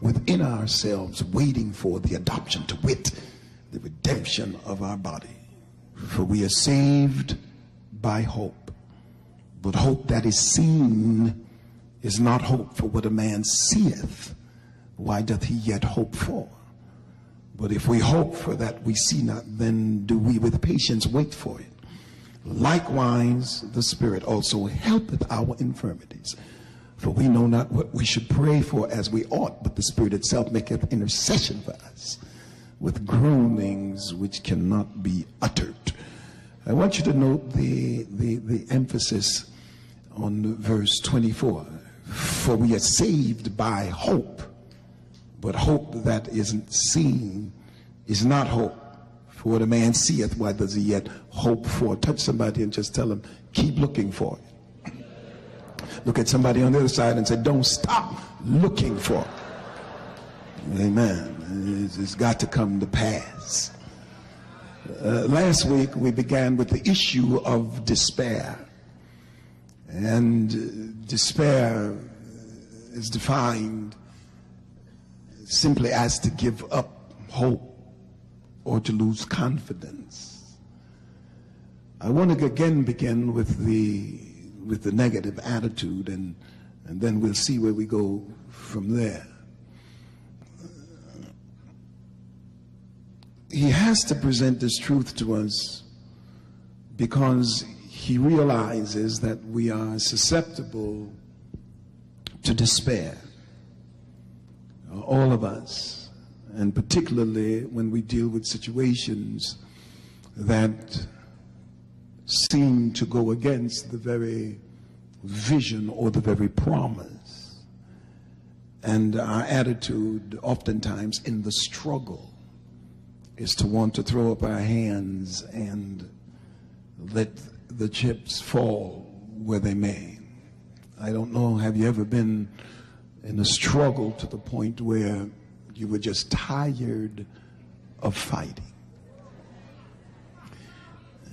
within ourselves, waiting for the adoption, to wit, the redemption of our body. For we are saved by hope. But hope that is seen is not hope. For what a man seeth, why doth he yet hope for? But if we hope for that we see not, then do we with patience wait for it. Likewise, the Spirit also helpeth our infirmities. For we know not what we should pray for as we ought, but the Spirit itself maketh intercession for us with groanings which cannot be uttered. I want you to note the emphasis on verse 24. For we are saved by hope, but hope that isn't seen is not hope. For what a man seeth, why does he yet hope for? Touch somebody and just tell them, keep looking for it. Look at somebody on the other side and say, don't stop looking for it. Amen. It's got to come to pass. Last week we began with the issue of despair. And despair is defined simply as to give up hope or to lose confidence. I want to again begin with the negative attitude, and then we'll see where we go from there. He has to present this truth to us because he realizes that we are susceptible to despair. All of us. And particularly when we deal with situations that seem to go against the very vision or the very promise. And our attitude oftentimes in the struggle is to want to throw up our hands and let the chips fall where they may. I don't know, have you ever been in a struggle to the point where you were just tired of fighting?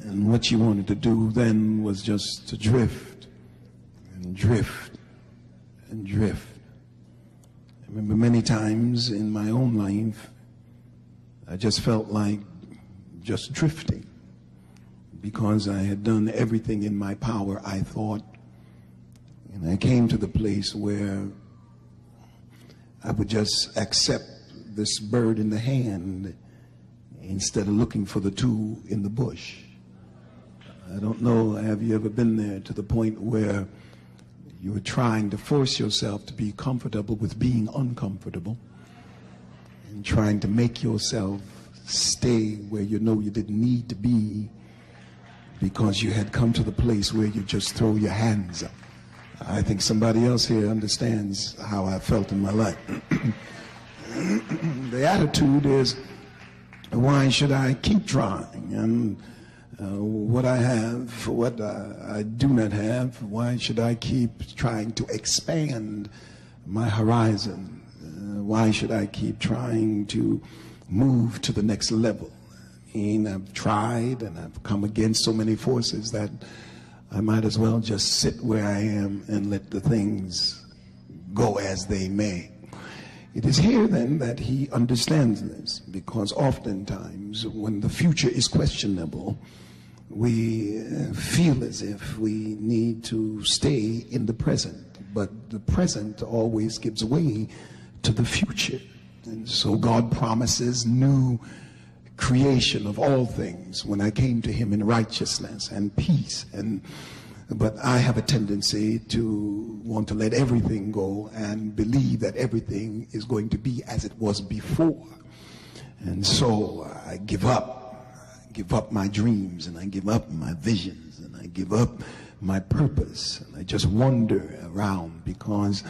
And what you wanted to do then was just to drift and drift and drift. I remember many times in my own life, I just felt like just drifting because I had done everything in my power, I thought. And I came to the place where I would just accept this bird in the hand instead of looking for the two in the bush. I don't know, have you ever been there to the point where you were trying to force yourself to be comfortable with being uncomfortable and trying to make yourself stay where you know you didn't need to be because you had come to the place where you just throw your hands up. I think somebody else here understands how I felt in my life. The attitude is, why should I keep trying? And what I have, what I do not have, why should I keep trying to expand my horizon? Why should I keep trying to move to the next level? I mean, I've tried and I've come against so many forces that I might as well just sit where I am and let the things go as they may. It is here then that he understands this, because oftentimes when the future is questionable, we feel as if we need to stay in the present, but the present always gives way to the future. And so God promises new creation of all things when I came to him in righteousness and peace. But I have a tendency to want to let everything go and believe that everything is going to be as it was before. And so I give up my dreams, and I give up my visions, and I give up my purpose, and I just wander around because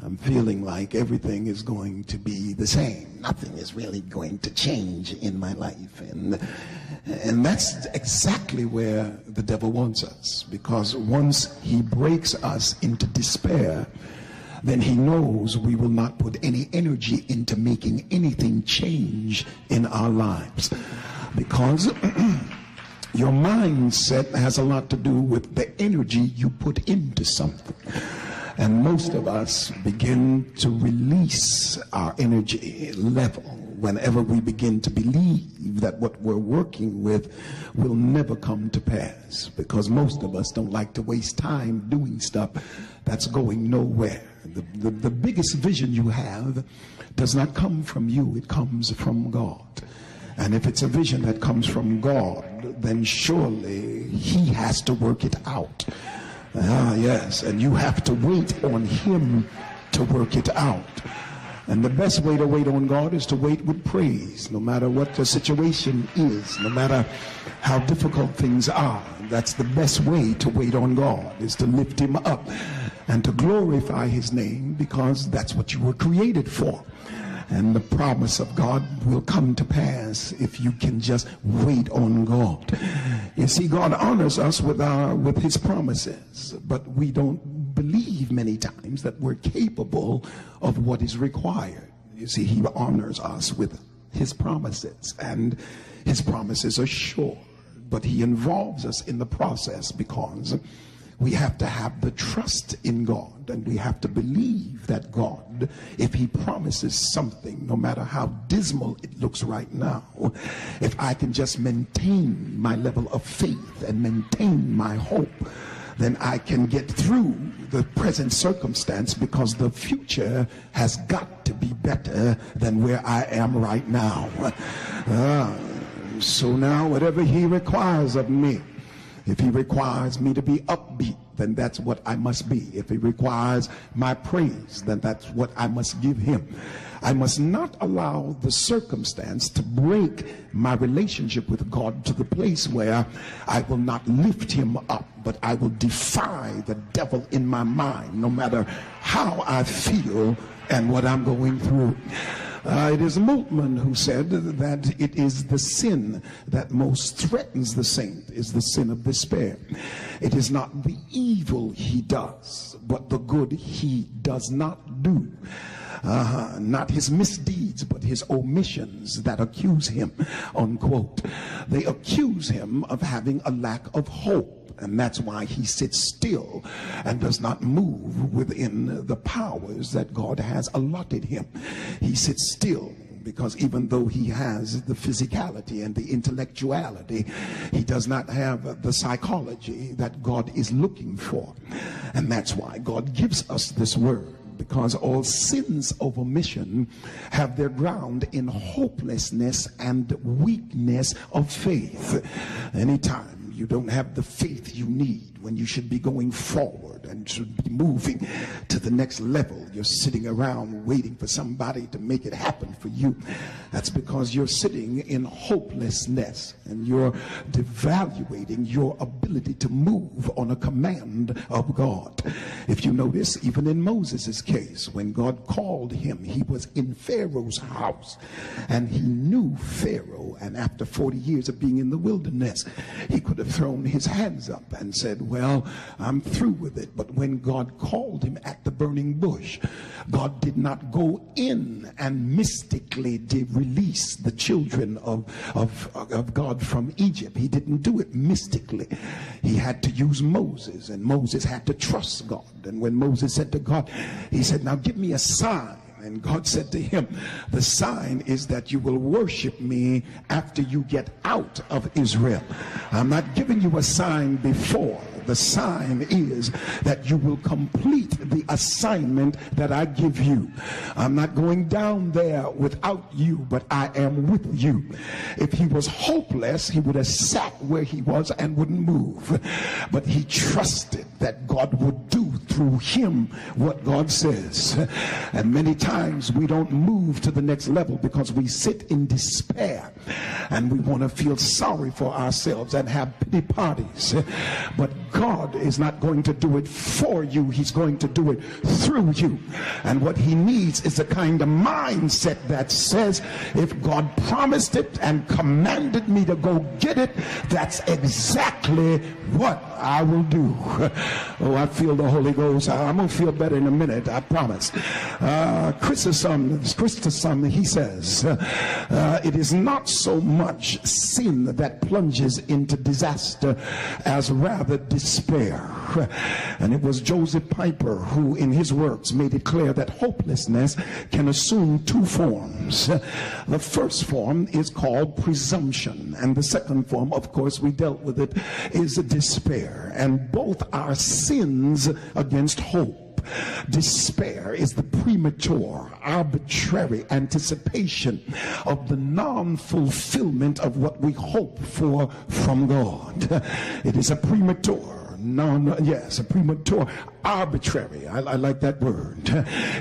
I'm feeling like everything is going to be the same. Nothing is really going to change in my life. And that's exactly where the devil wants us, because once he breaks us into despair, then he knows we will not put any energy into making anything change in our lives. Because your mindset has a lot to do with the energy you put into something. And most of us begin to release our energy level whenever we begin to believe that what we're working with will never come to pass, because most of us don't like to waste time doing stuff that's going nowhere. The biggest vision you have does not come from you, it comes from God. And if it's a vision that comes from God, then surely he has to work it out. Yes, and you have to wait on him to work it out. And the best way to wait on God is to wait with praise, no matter what the situation is, no matter how difficult things are. That's the best way to wait on God, is to lift him up and to glorify his name, because that's what you were created for. And the promise of God will come to pass if you can just wait on God. You see, God honors us with his promises, but we don't believe many times that we're capable of what is required. You see, he honors us with his promises, and his promises are sure, but he involves us in the process, because we have to have the trust in God, and we have to believe that God, if he promises something, no matter how dismal it looks right now, if I can just maintain my level of faith and maintain my hope, then I can get through the present circumstance, because the future has got to be better than where I am right now. So now, whatever he requires of me, if he requires me to be upbeat, then that's what I must be. If he requires my praise, then that's what I must give him. I must not allow the circumstance to break my relationship with God to the place where I will not lift him up, but I will defy the devil in my mind, no matter how I feel and what I'm going through. It is Moltmann who said that it is the sin that most threatens the saint is the sin of despair. It is not the evil he does, but the good he does not do. Not his misdeeds, but his omissions that accuse him, unquote. They accuse him of having a lack of hope. And that's why he sits still and does not move within the powers that God has allotted him. He sits still because even though he has the physicality and the intellectuality, he does not have the psychology that God is looking for. And that's why God gives us this word, because all sins of omission have their ground in hopelessness and weakness of faith. Anytime you don't have the faith you need when you should be going forward and should be moving to the next level, you're sitting around waiting for somebody to make it happen for you. That's because you're sitting in hopelessness and you're devaluating your ability to move on a command of God. If you notice, even in Moses' case, when God called him, he was in Pharaoh's house and he knew Pharaoh, and after 40 years of being in the wilderness, he could have thrown his hands up and said, well, I'm through with it. But when God called him at the burning bush, God did not go in and mystically release the children of God from Egypt. He didn't do it mystically. He had to use Moses, and Moses had to trust God. And when Moses said to God, he said, now give me a sign. And God said to him, the sign is that you will worship me after you get out of Israel. I'm not giving you a sign before. The sign is that you will complete the assignment that I give you. I'm not going down there without you, but I am with you. If he was hopeless, he would have sat where he was and wouldn't move. But he trusted that God would do through him what God says. And many times we don't move to the next level because we sit in despair and we want to feel sorry for ourselves and have pity parties. But God is not going to do it for you. He's going to do it through you. And what he needs is a kind of mindset that says, if God promised it and commanded me to go get it, that's exactly what I will do. Oh, I feel the Holy Ghost goes, I'm going to feel better in a minute, I promise. Chrysostom, he says, it is not so much sin that plunges into disaster as rather despair. And it was Joseph Piper who in his works made it clear that hopelessness can assume two forms. The first form is called presumption, and the second form, of course we dealt with it, is despair. And both are sins against hope. Despair is the premature, arbitrary anticipation of the non-fulfillment of what we hope for from God. It is a premature, a premature, arbitrary, I like that word.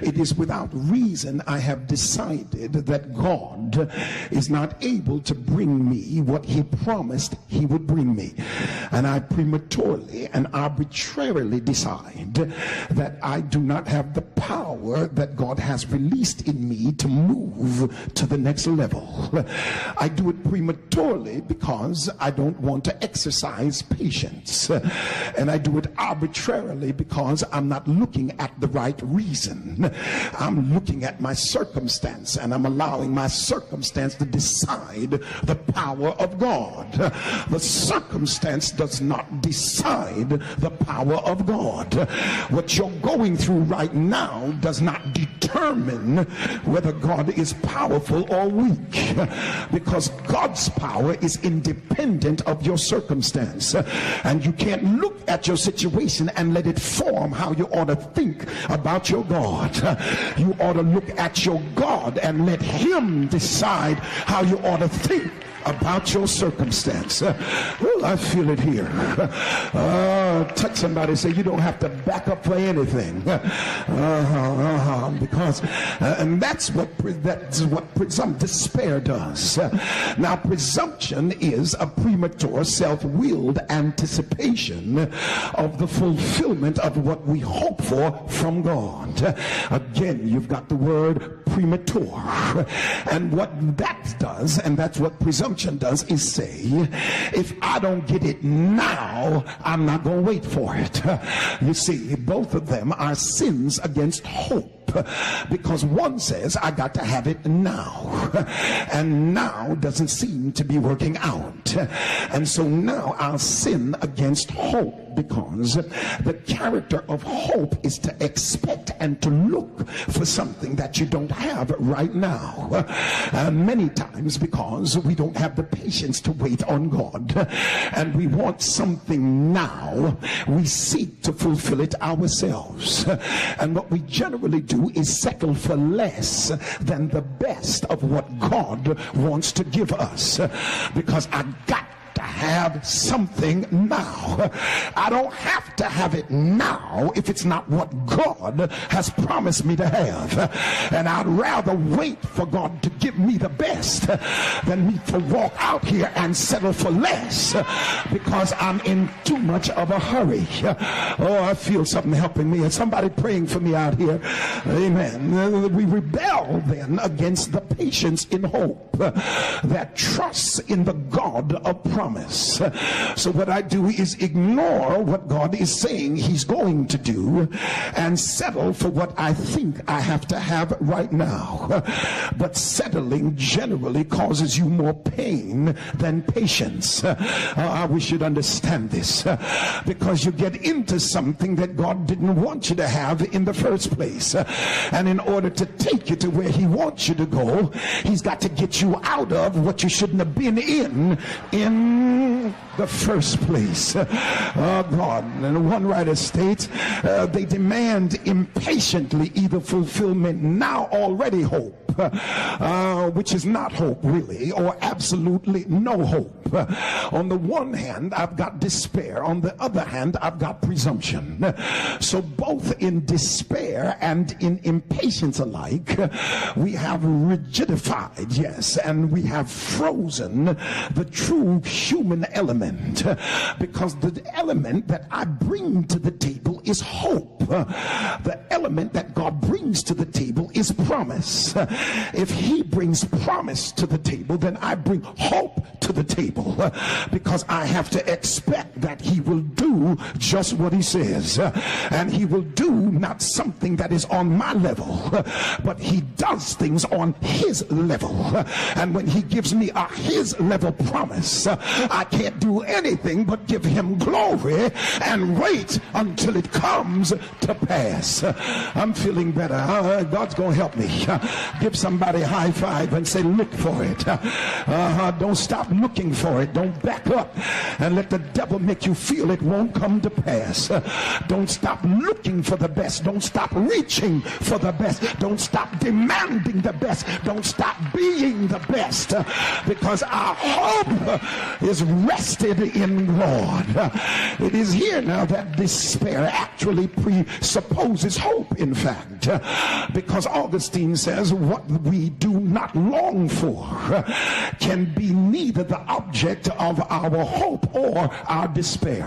It is without reason I have decided that God is not able to bring me what he promised he would bring me. And I prematurely and arbitrarily decide that I do not have the power that God has released in me to move to the next level. I do it prematurely because I don't want to exercise patience. And I do it arbitrarily because I'm not looking at the right reason. I'm looking at my circumstance, and I'm allowing my circumstance to decide the power of God. The circumstance does not decide the power of God. What you're going through right now does not determine whether God is powerful or weak, because God's power is independent of your circumstance. And you can't look at your situation and let it form how you ought to think about your God. You ought to look at your God and let him decide how you ought to think about your circumstance. Well, I feel it here. Touch somebody, say you don't have to back up for anything. Because and that's what some despair does. Now, presumption is a premature, self-willed anticipation of the fulfillment of what we hope for from God. Again, you've got the word premature. And what that does, and that's what presumption does, is say, if I don't get it now, I'm not going to wait for it. You see, both of them are sins against hope. Because one says I got to have it now, and now doesn't seem to be working out, and so now I'll sin against hope, because the character of hope is to expect and to look for something that you don't have right now. Many times because we don't have the patience to wait on God, and we want something now, we seek to fulfill it ourselves. And what we generally do is settle for less than the best of what God wants to give us, because I got to have something now. I don't have to have it now if it's not what God has promised me to have. And I'd rather wait for God to give me the best than me to walk out here and settle for less because I'm in too much of a hurry. Oh, I feel something helping me, and somebody praying for me out here. Amen. We rebel then against the patience in hope that trusts in the God of promise. So what I do is ignore what God is saying he's going to do and settle for what I think I have to have right now. But settling generally causes you more pain than patience. I wish you'd understand this, because you get into something that God didn't want you to have in the first place, and in order to take you to where he wants you to go, he's got to get you out of what you shouldn't have been in the first place. God, and one writer states, they demand impatiently either fulfillment now already hope, which is not hope really, or absolutely no hope. On the one hand, I've got despair. On the other hand, I've got presumption. So both in despair and in impatience alike, we have rigidified, yes, and we have frozen the true human element, because the element that I bring to the table is hope. The element that God brings to the table is promise. If he brings promise to the table, then I bring hope to the table, because I have to expect that he will do just what he says, and he will do not something that is on my level, but he does things on his level. And when he gives me a his level promise, I can't do anything but give him glory and wait until it comes to pass. I'm feeling better. God's gonna help me. Give somebody a high five and say, look for it. Don't stop looking for it. Don't back up and let the devil make you feel it won't come to pass. Don't stop looking for the best. Don't stop reaching for the best. Don't stop demanding the best. Don't stop being the best, because our hope is rested in Lord. It is here now that despair actually presupposes hope, in fact, because Augustine says what we do not long for can be neither the object of our hope or our despair.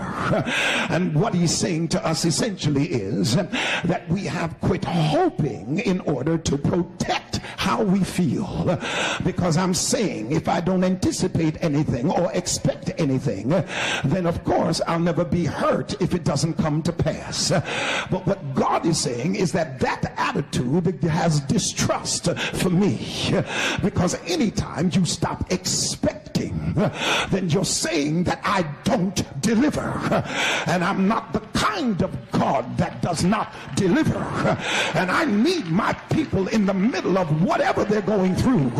And what he's saying to us essentially is that we have quit hoping in order to protect how we feel, because I'm saying if I don't anticipate anything or expect anything, then of course I'll never be hurt if it doesn't come to pass. But what God is saying is that that attitude has distrust for me, because anytime you stop expecting, then you're saying that I don't deliver, and I'm not the kind of God that does not deliver. And I need my people in the middle of whatever they're going through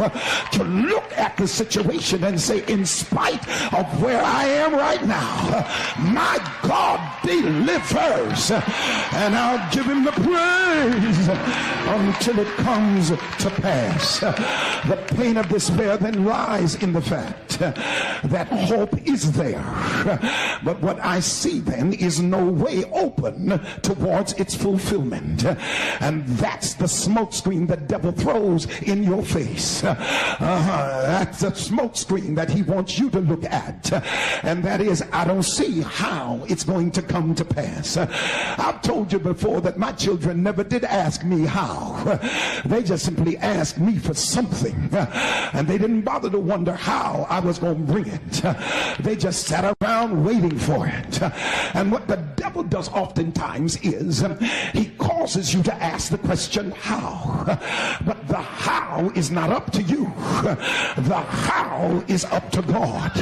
to look at the situation and say, in spite of where I am right now, my God delivers, and I'll give him the praise until it comes to pass. The pain of despair then lies in the fact that hope is there, but what I see then is no way open towards its fulfillment, and that's the smoke screen the devil throws in your face. That's the smoke screen that he wants you to look at, and that is, I don't see how it's going to come to pass. I've told you before that my children never did ask me how. They just simply asked me for something, and they didn't bother to wonder how I was going to bring it. They just sat around waiting for it. And what the devil does oftentimes is he causes you to ask the question how, but the how is not up to you. The how is up to God.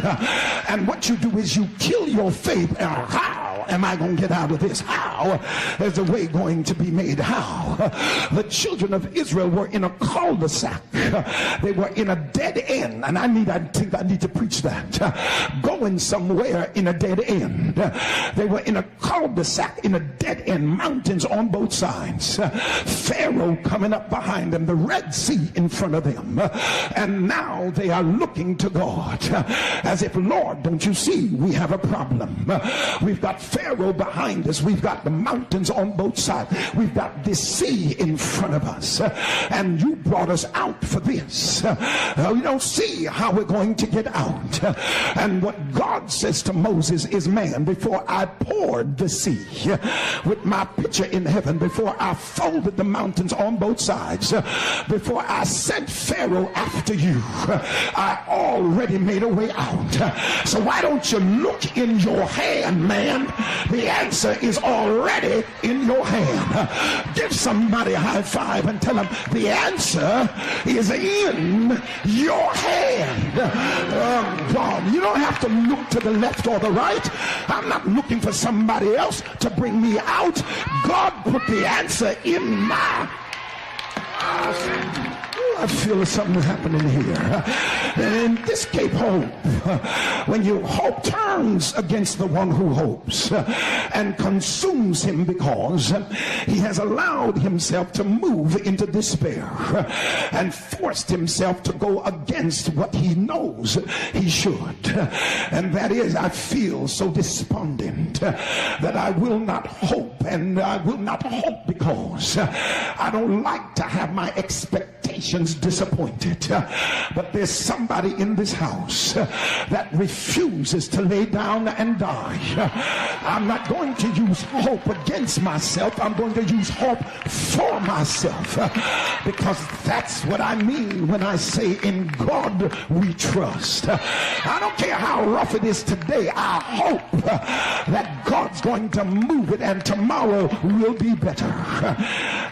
And what you do is you kill your faith. How am I going to get out of this? How is the way going to be made? How? The children of Israel were in a cul-de-sac. They were in a dead end, and I think I need to preach that. Going somewhere in a dead end. They were in a cul-de-sac in a dead end, mountains on both sides, Pharaoh coming up behind them, the Red Sea in front of them, and now they are looking to God as if, Lord, don't you see we have a problem? We've got Pharaoh behind us, we've got the mountains on both sides, we've got this sea in front of us, and you brought us out for this. We don't see how we're going to get out. And what God says to Moses is, man, before I poured the sea with my pitcher in heaven, before I folded the mountains on both sides, before I sent Pharaoh after you, I already made a way out. So why don't you look in your hand, man? The answer is already in your hand. Give somebody a high five and tell them the answer is in your hand. God, you don't have to look to the left or the right. I'm not looking for somebody else to bring me out. God put the answer in my... I feel something happening here. And in this Cape Hope, when your hope turns against the one who hopes and consumes him because he has allowed himself to move into despair and forced himself to go against what he knows he should. And that is, I feel so despondent that I will not hope and I will not hope because I don't like to have my expectations disappointed. But there's somebody in this house that refuses to lay down and die. I'm not going to use hope against myself. I'm going to use hope for myself, because that's what I mean when I say in God we trust. I don't care how rough it is today. I hope that God's going to move it and tomorrow will be better.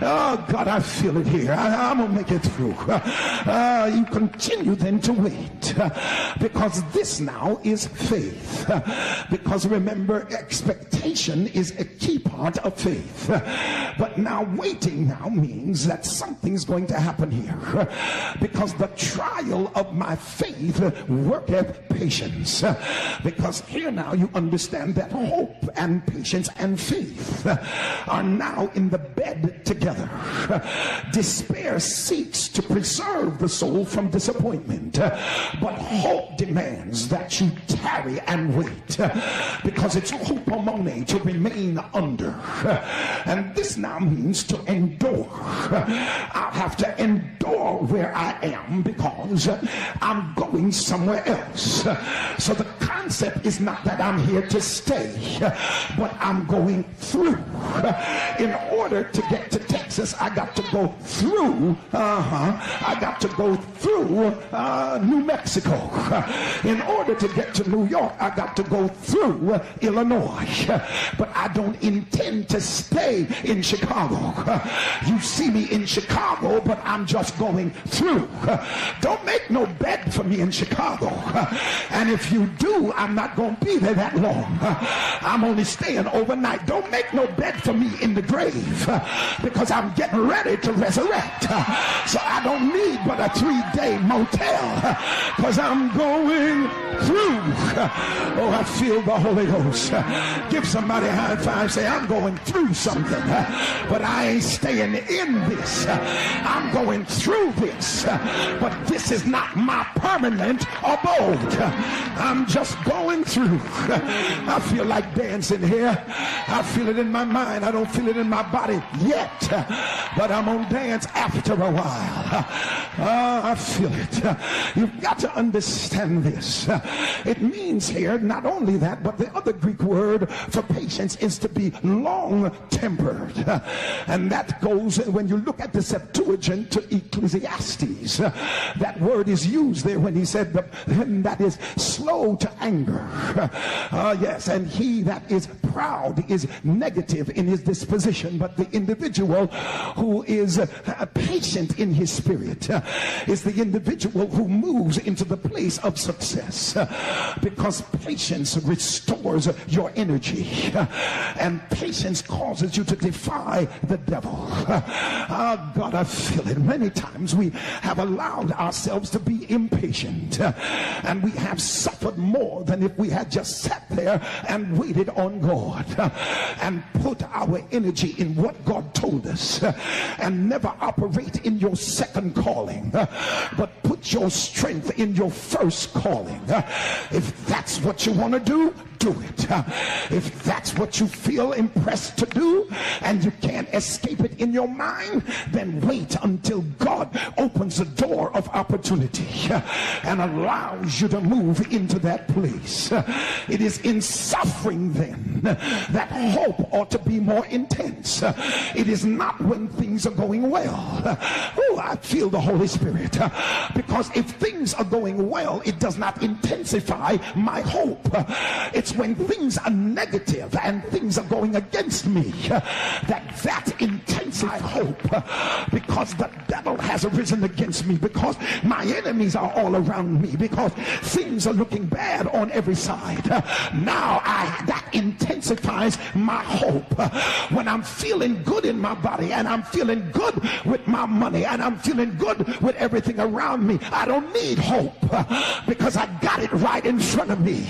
Oh God, I feel it here. I'm gonna make it through. You continue then to wait, because this now is faith. Because remember, expectation is a key part of faith. But now waiting now means that something's going to happen here, because the trial of my faith worketh patience. Because here now you understand that hope and patience and faith are now in the bed together. Despair seeks to preserve the soul from disappointment, but hope demands that you tarry and wait, because it's hopomone, to remain under. And this now means to endure. I'll have to endure where I am because I'm going somewhere else. So the concept is not that I'm here to stay, but I'm going through. In order to get to Texas, I got to go through. I got to go through New Mexico. In order to get to New York, I got to go through Illinois. But I don't intend to stay in Chicago. You see me in Chicago, but I'm just going through. Don't make no bed for me in Chicago. And if you do, I'm not going to be there that long. I'm only staying overnight. Don't make no bed for me in the grave, because I'm getting ready to resurrect. So I don't need but a 3-day motel, because I'm going through. Oh, I feel the Holy Ghost. Give somebody a high five. Say, I'm going through something, but I ain't staying in this. I'm going through this, but this is not my permanent abode. I'm just going through. I feel like dancing here. I feel it in my mind. I don't feel it in my body yet, but I'm gonna dance after a while. I feel it. You've got to understand this. It means here not only that, but the other Greek word for patience is to be long-tempered. And that goes, when you look at the Septuagint to Ecclesiastes, that word is used there when he said that is slow to anger. Yes, and he that is proud is negative in his disposition, but the individual who is patient in his spirit is the individual who moves into the place of success, because patience restores your energy, and patience causes you to defy the devil. Oh God, I feel it. Many times we have allowed ourselves to be impatient, and we have suffered more than if we had just sat there and waited on God and put our energy in what God told us, and never operate in your second calling, but put your strength in your first calling. If that's what you want to do, do it. If that's what you feel impressed to do and you can't escape it in your mind, then wait until God opens the door of opportunity and allows you to move into that place. It is in suffering then that hope ought to be more intense. It is not when things are going well. Oh, I feel the Holy Spirit. Because if things are going well, it does not intensify my hope. It's when things are negative and things are going against me that intensifies hope, because the devil has arisen against me, because my enemies are all around me, because things are looking bad on every side. Now that intensifies my hope. When I'm feeling good in my body, and I'm feeling good with my money, and I'm feeling good with everything around me, I don't need hope, because I got it right in front of me.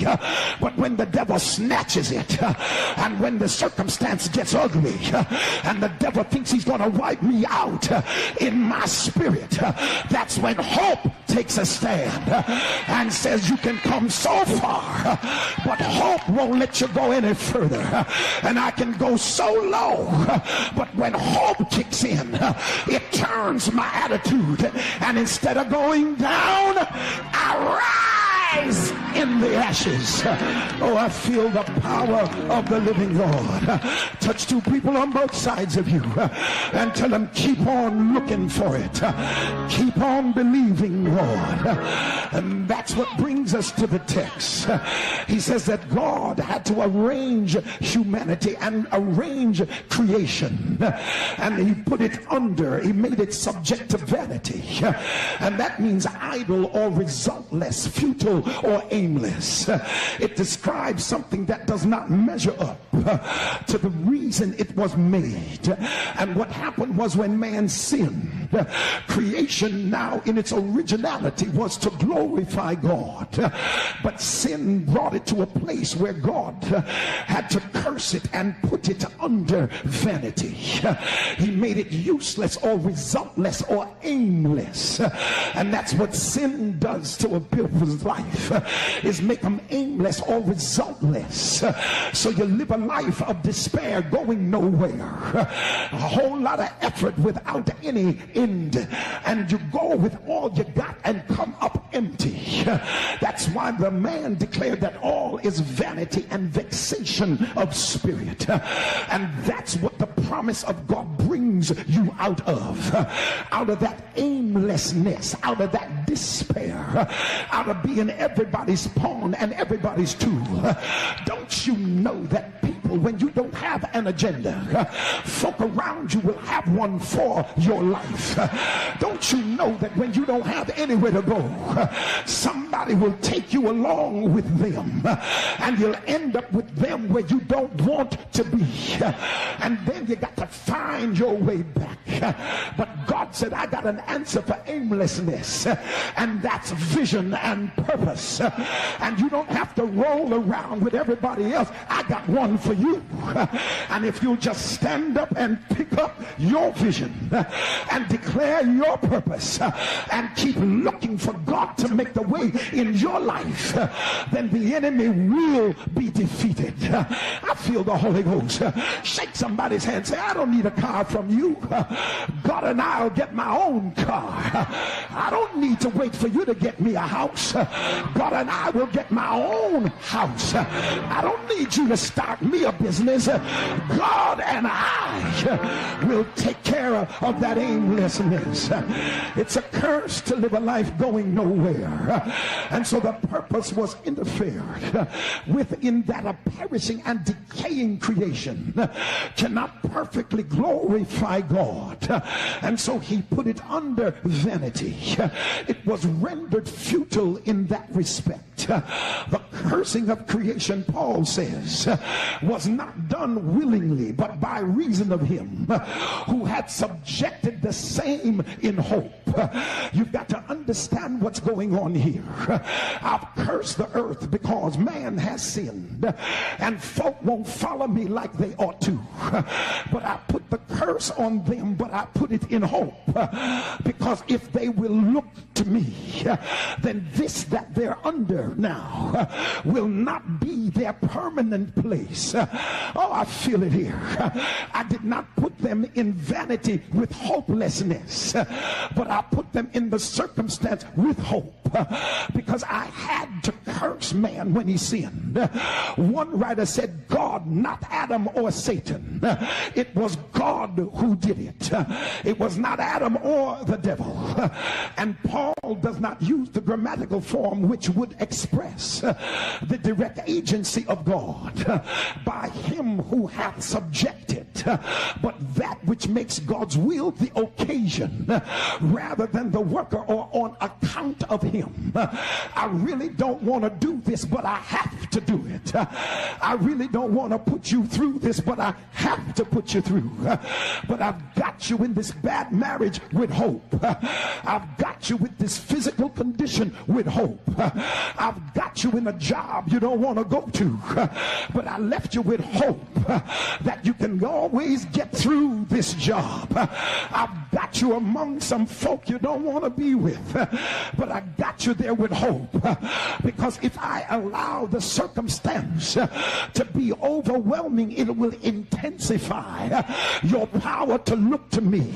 But when the the devil snatches it, and when the circumstance gets ugly, and the devil thinks he's going to wipe me out in my spirit, that's when hope takes a stand and says you can come so far, but hope won't let you go any further. And I can go so low, but when hope kicks in, it turns my attitude, and instead of going down, I rise in the ashes. Oh, I feel the power of the living God. Touch two people on both sides of you and tell them, keep on looking for it. Keep on believing, Lord. And that's what brings us to the text. He says that God had to arrange humanity and arrange creation, and he put it under, he made it subject to vanity, and that means idle or resultless, futile or aimless. It describes something that does not measure up to the reason it was made. And what happened was, when man sinned, creation now in its originality was to glorify God, but sin brought it to a place where God had to curse it and put it under vanity. He made it useless or resultless or aimless, and that's what sin does to a people's life, is make them aimless or resultless. So you live a life of despair, going nowhere, a whole lot of effort without any end, and you go with all you got and come up empty. That's why the man declared that all is vanity and vexation of spirit, and that's what the promise of God brings you out of that aimlessness, out of that despair, out of being everybody's pawn and everybody's tool. Don't you know that people, when you don't have an agenda, folk around you will have one for your life? Don't you know that when you don't have anywhere to go, somebody will take you along with them, and you'll end up with them where you don't want to be, and then you got to find your way back. But God said, I got an answer for aimlessness, and that's vision and purpose. And you don't have to roll around with everybody else. I got one for you. And if you'll just stand up and pick up your vision and declare your purpose and keep looking for God to make the way in your life, then the enemy will be defeated. I feel the Holy Ghost. Shake somebody's hand, say, I don't need a car from you. God and I'll get my own car. I don't need to wait for you to get me a house. God and I will get my own house. I don't need you to start me a business. God and I will take care of that aimlessness. It's a curse to live a life going nowhere. And so the purpose was interfered with, in that a perishing and decaying creation cannot perfectly glorify God. And so he put it under vanity. It was rendered futile in that respect. The cursing of creation, Paul says, was not done willingly, but by reason of him who had subjected the same in hope. You've got to understand what's going on here. I've cursed the earth because man has sinned, and folk won't follow me like they ought to. But I put the curse on them, but I put it in hope, because if they will look to me, then this that they're under now will not be their permanent place. Oh, I feel it here. I did not put them in vanity with hopelessness, but I put them in the circumstance with hope, because I had to curse man when he sinned. One writer said, God, not Adam or Satan. It was God who did it. It was not Adam or the devil. And Paul does not use the grammatical form which would express the direct agency of God, by him who hath subjected, but that which makes God's will the occasion rather than the worker, or on account of him. I really don't want to do this, but I have to do it. I really don't want to put you through this, but I have to put you through. But I've got you in this bad marriage with hope. I've got you with this physical condition with hope. I've got got you in a job you don't want to go to, but I left you with hope that you can always get through this job. I've got you among some folk you don't want to be with, but I got you there with hope, because if I allow the circumstance to be overwhelming, it will intensify your power to look to me,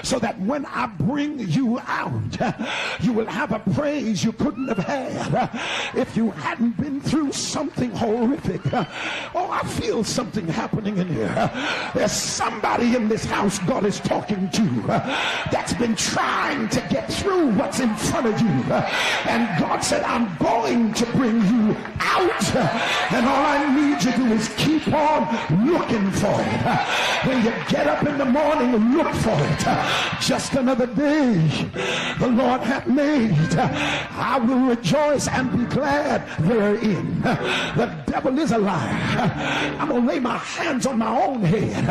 so that when I bring you out, you will have a praise you couldn't have had if you hadn't been through something horrific. Oh, I feel something happening in here. There's somebody in this house God is talking to that's been trying to get through what's in front of you, and God said, I'm going to bring you out, and all I need you to do is keep on looking for it. When you get up in the morning, look for it. Just another day the Lord hath made. I will rejoice and be glad therein. The devil is a liar. I'm gonna lay my hands on my own head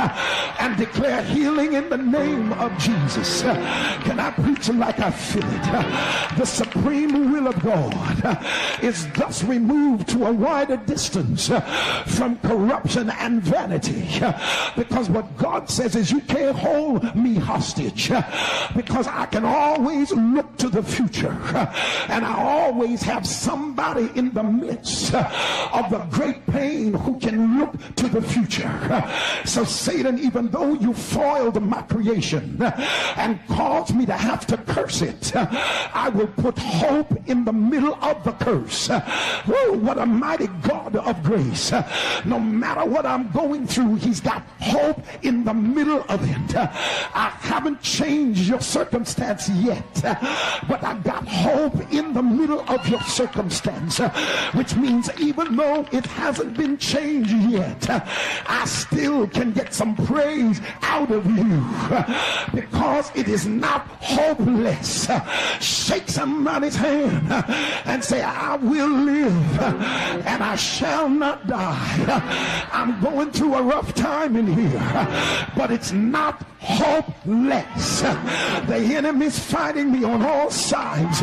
and declare healing in the name of Jesus. Can I preach like I feel it? The supreme will of God is thus removed to a wider distance from corruption and vanity, because what God says is, you can't hold me hostage, because I can always look to the future, and I always have somebody in the midst of the great pain who can look to the future. So Satan, even though you foiled my creation and caused me to have to curse it, I will put hope in the middle of the curse. Whoa, what a mighty God of grace. No matter what I'm going through, he's got hope in the middle of it. I haven't changed your circumstance yet, but I got hope in the middle of your circumstance, which means even though it hasn't been changed yet, I still can get some praise out of you, because it is not hopeless. Shake somebody's hand and say, I will live and I shall not die. I'm going through a rough time in here, but it's not hopeless. The enemy's fighting me on all sides,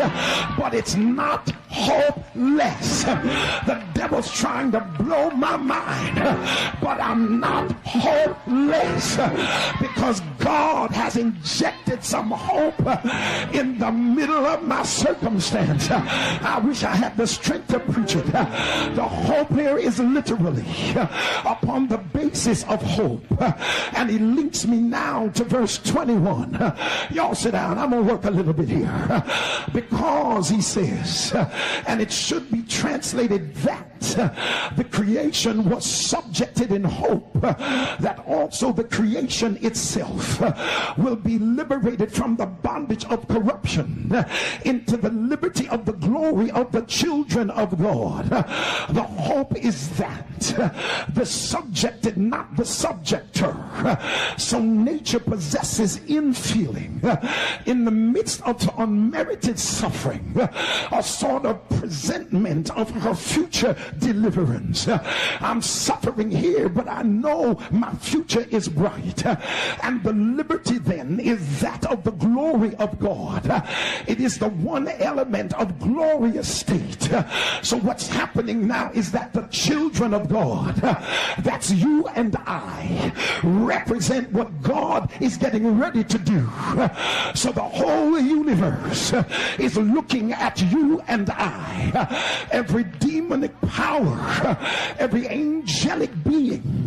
but it's not hopeless. The devil's trying to blow my mind, but I'm not hopeless, because God has injected some hope in the middle of my circumstance. I wish I had the strength to preach it. The hope here is literally upon the basis of hope, and he links me now to verse 21. Y'all sit down, I'm gonna work a little bit here, because he says, and it should be translated that the creation was subjected in hope, that also the creation itself will be liberated from the bondage of corruption into the liberty of the glory of the children of God. The hope is that the subjected, not the subjecter. So nature possesses in feeling, in the midst of unmerited suffering, a sort of presentment of her future deliverance. I'm suffering here, but I know my future is bright, and the liberty then is that of the glory of God. It is the one element of glorious state. So what's happening now is that the children of God, that's you and I, represent what God is getting ready to do. So the whole universe is looking at you and I. Every demonic power, every angelic being,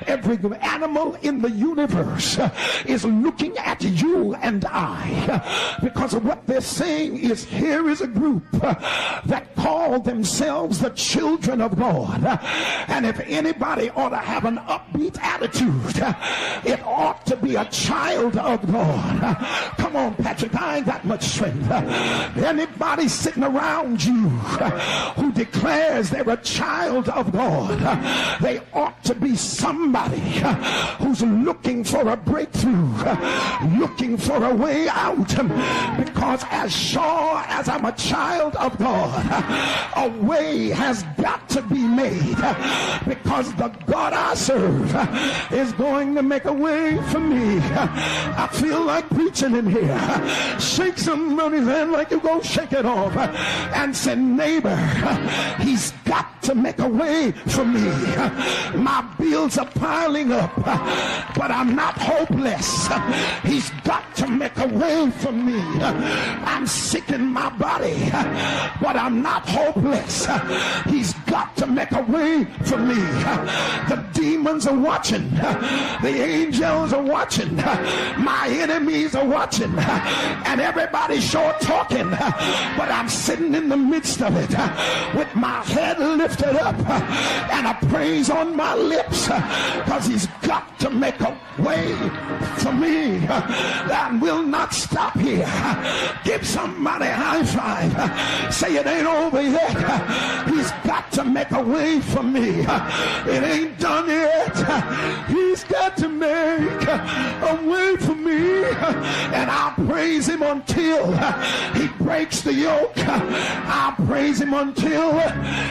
every animal in the universe is looking at you and I, because of what they're saying is, here is a group that call themselves the children of God, and if anybody ought to have an upbeat attitude, it ought to be a child of God. Come on, Patrick, I ain't got much strength. Anybody sitting around you who declares they're a child of God, they ought to be somebody who's looking for a breakthrough, looking for a way out, because as sure as I'm a child of God, A way has got to be made, because the God I serve is going to make a way for me. I feel like preaching in here. Shake somebody's hand like you go shake it off and say, neighbor, he's got to make a way for me. My bills are piling up, but I'm not hopeless. He's got to make a way for me. I'm sick in my body, but I'm not hopeless. He's got to make a way for me. The demons are watching. The angels are watching. My enemies are watching. And everybody's sure talking. But I'm sitting in the midst of it with my head lifted up and a praise on my lips, because he's got to make a way for me. I will not stop here. Give somebody a high five. Say it ain't over yet. He's got to make a way for me. It ain't done yet. He's got to make a way for me. And I'll praise him until he breaks the yoke. I'll praise him until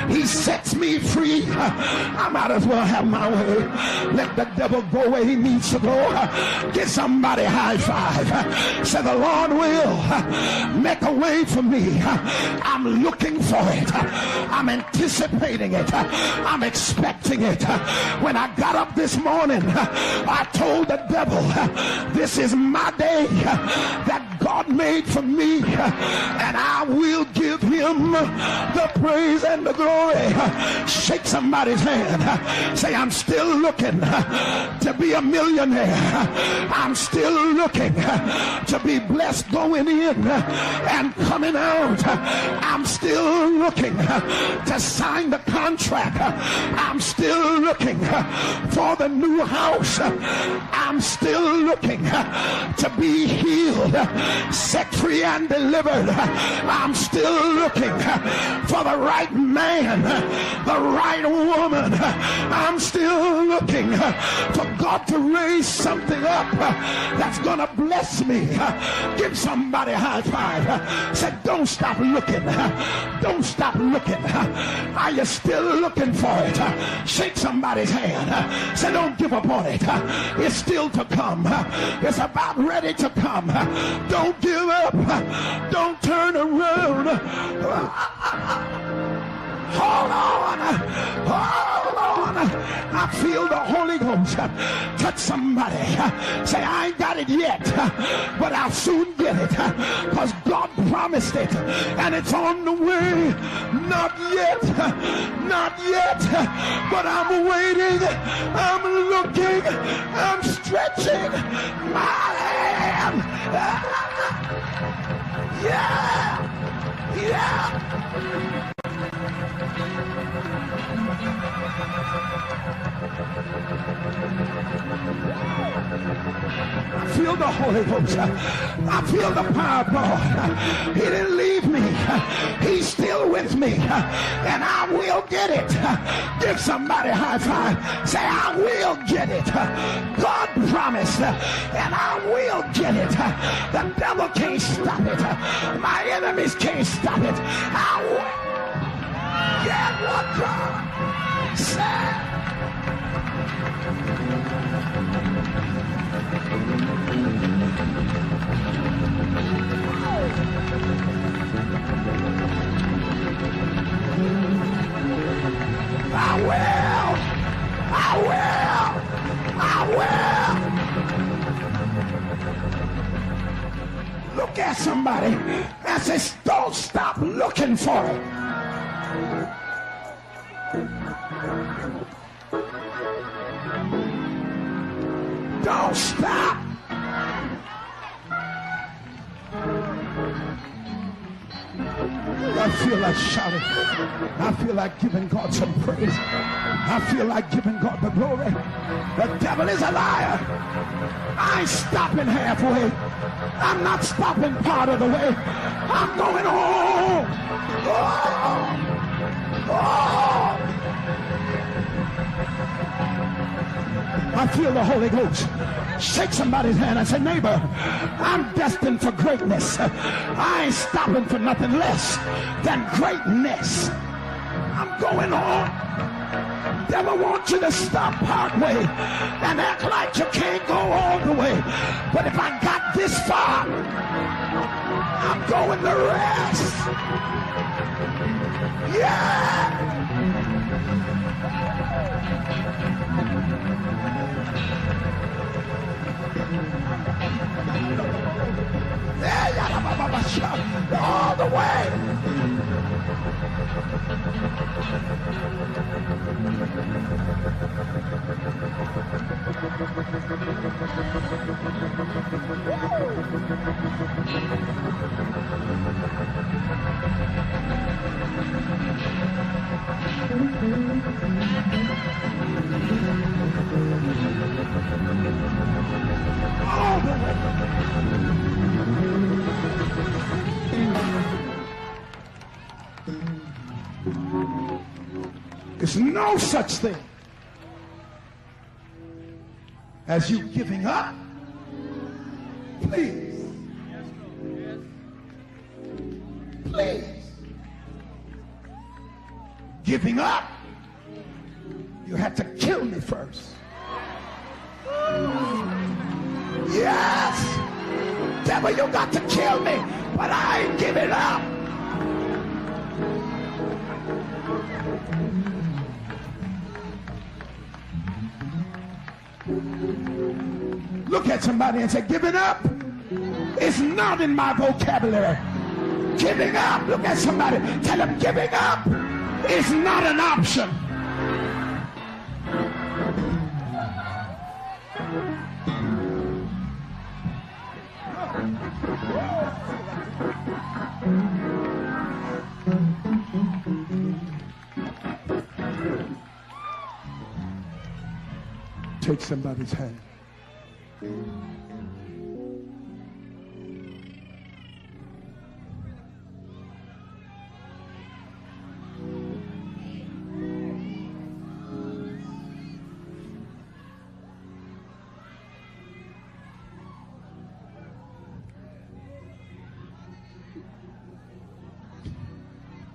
he sets me free. I might as well have my way. Let the devil go where he needs to go. Get somebody a high five. Say, the Lord will make a way for me. I'm looking for it. I'm anticipating it. I'm expecting it. When I got up this morning, I told the devil, this is my day that God made for me, and I will give him the praise and the glory. Shake somebody's hand. Say, I'm still looking to be a millionaire. I'm still looking to be blessed going in and coming out. I'm still looking to sign the contract. I'm still looking for the new house. I'm still looking to be healed, set free and delivered. I'm still looking for the right man, the right woman. I'm still looking for God to raise something up that's gonna bless me. Give somebody a high five. Say, don't stop looking. Don't stop looking. Are you still looking for it? Shake somebody's hand. Say, don't give up on it. It's still to come. It's about ready to come. Don't give up. Don't turn around. Hold on. Hold on. I feel the Holy Ghost touch somebody. Say, I ain't got it yet, but I'll soon get it, because God promised it, and it's on the way. Not yet, not yet, but I'm waiting. I'm looking. I'm stretching my hand. Yeah. Yeah. I feel the Holy Ghost. I feel the power of God. He didn't leave me. He's still with me. And I will get it. Give somebody a high five. Say, I will get it. God promised, and I will get it. The devil can't stop it. My enemies can't stop it. I will get what God said. I will. I will. I will. Look at somebody and say, don't stop looking for it. Don't stop. I feel like shouting. I feel like giving God some praise. I feel like giving God the glory. The devil is a liar. I ain't stopping halfway. I'm not stopping part of the way. I'm going home. Oh. Oh. I feel the Holy Ghost. Shake somebody's hand and say, neighbor, I'm destined for greatness. I ain't stopping for nothing less than greatness. I'm going on. Devil wants you to stop partway and act like you can't go all the way. But if I got this far, I'm going the rest. Yeah! All the way. All the way. There's no such thing as you giving up. Please. Please. Giving up. You had to kill me first. Yes. Devil, you got to kill me, but I ain't giving up. Look at somebody and say, giving up is not in my vocabulary. Giving up. Look at somebody. Tell them giving up is not an option. Take somebody's hand.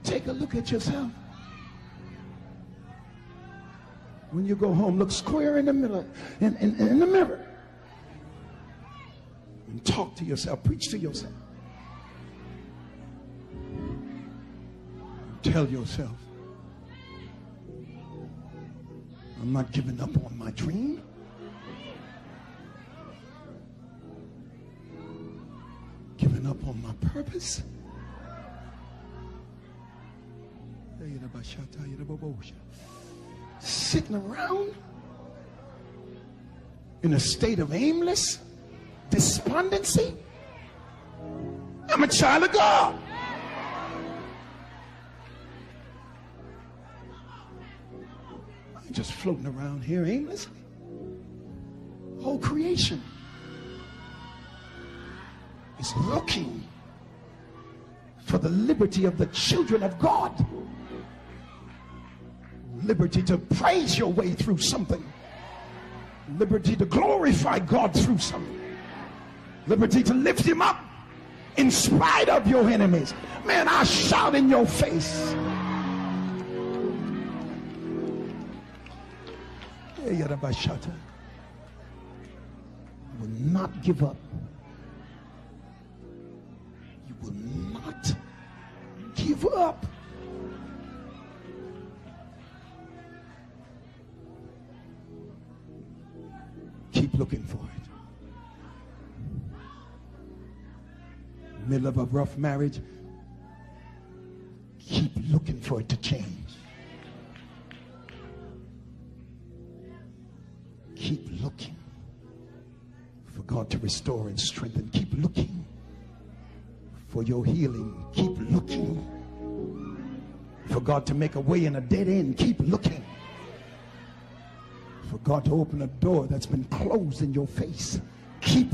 Take a look at yourself. When you go home, look square in the middle, in the mirror. And talk to yourself, preach to yourself. Tell yourself, I'm not giving up on my dream. Giving up on my purpose. Sitting around in a state of aimless despondency. I'm a child of God. I'm just floating around here aimlessly. Whole creation is looking for the liberty of the children of God. Liberty to praise your way through something. Liberty to glorify God through something. Liberty to lift him up in spite of your enemies. Man, I shout in your face. You will not give up. You will not give up. Keep looking for it. Middle of a rough marriage, keep looking for it to change. Keep looking for God to restore and strengthen. Keep looking for your healing. Keep looking for God to make a way in a dead end. Keep looking for God to open a door that's been closed in your face. Keep